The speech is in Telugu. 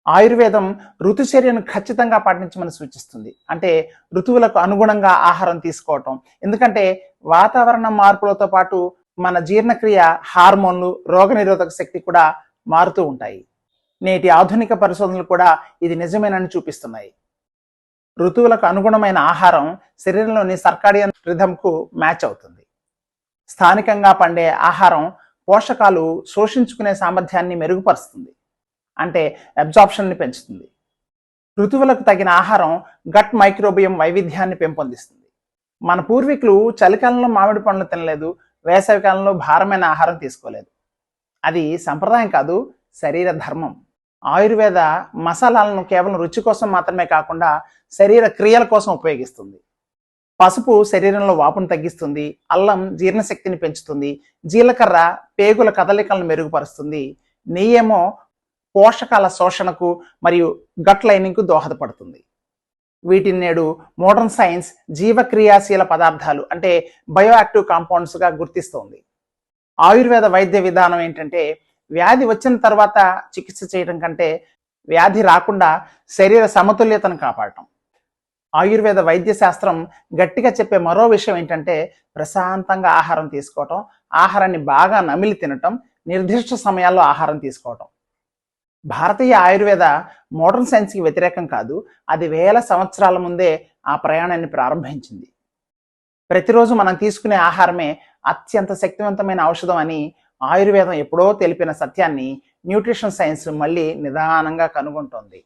ఆయుర్వేదం ఋతుచర్యను ఖచ్చితంగా పాటించమని సూచిస్తుంది. అంటే ఋతువులకు అనుగుణంగా ఆహారం తీసుకోవటం. ఎందుకంటే వాతావరణ మార్పులతో పాటు మన జీర్ణక్రియ, హార్మోన్లు, రోగనిరోధక శక్తి కూడా మారుతూ ఉంటాయి. నేటి ఆధునిక పరిశోధనలు కూడా ఇది నిజమేనని చూపిస్తున్నాయి. ఋతువులకు అనుగుణమైన ఆహారం శరీరంలోని సర్కాడియన్ రిథంకు మ్యాచ్ అవుతుంది. స్థానికంగా పండే ఆహారం పోషకాలు శోషించుకునే సామర్థ్యాన్ని మెరుగుపరుస్తుంది. అంటే అబ్జార్ప్షన్ని పెంచుతుంది. ఋతువులకు తగిన ఆహారం గట్ మైక్రోబియం వైవిధ్యాన్ని పెంపొందిస్తుంది. మన పూర్వీకులు చలికాలంలో మామిడి పండ్లు తినలేదు, వేసవికాలంలో భారమైన ఆహారం తీసుకోలేదు. అది సంప్రదాయం కాదు, శరీర ధర్మం. ఆయుర్వేద మసాలాలను కేవలం రుచి కోసం మాత్రమే కాకుండా శరీర క్రియల కోసం ఉపయోగిస్తుంది. పసుపు శరీరంలో వాపును తగ్గిస్తుంది, అల్లం జీర్ణశక్తిని పెంచుతుంది, జీలకర్ర పేగుల కదలికలను మెరుగుపరుస్తుంది, నెయ్యేమో పోషకాల శోషణకు మరియు గట్ లైనింగ్కు దోహదపడుతుంది. వీటిని నేడు మోడర్న్ సైన్స్ జీవక్రియాశీల పదార్థాలు అంటే బయోయాక్టివ్ కాంపౌండ్స్గా గుర్తిస్తోంది. ఆయుర్వేద వైద్య విధానం ఏంటంటే వ్యాధి వచ్చిన తర్వాత చికిత్స చేయడం కంటే వ్యాధి రాకుండా శరీర సమతుల్యతను కాపాడటం. ఆయుర్వేద వైద్య శాస్త్రం గట్టిగా చెప్పే మరో విషయం ఏంటంటే ప్రశాంతంగా ఆహారం తీసుకోవటం, ఆహారాన్ని బాగా నమిలి తినటం, నిర్దిష్ట సమయాల్లో ఆహారం తీసుకోవటం. భారతీయ ఆయుర్వేద మోడర్న్ సైన్స్కి వ్యతిరేకం కాదు, అది వేల సంవత్సరాల ముందే ఆ ప్రయాణాన్ని ప్రారంభించింది. ప్రతిరోజు మనం తీసుకునే ఆహారమే అత్యంత శక్తివంతమైన ఔషధం అని ఆయుర్వేదం ఎప్పుడో తెలిపిన సత్యాన్ని న్యూట్రిషన్ సైన్స్ మళ్ళీ నిదానంగా కనుగొంటోంది.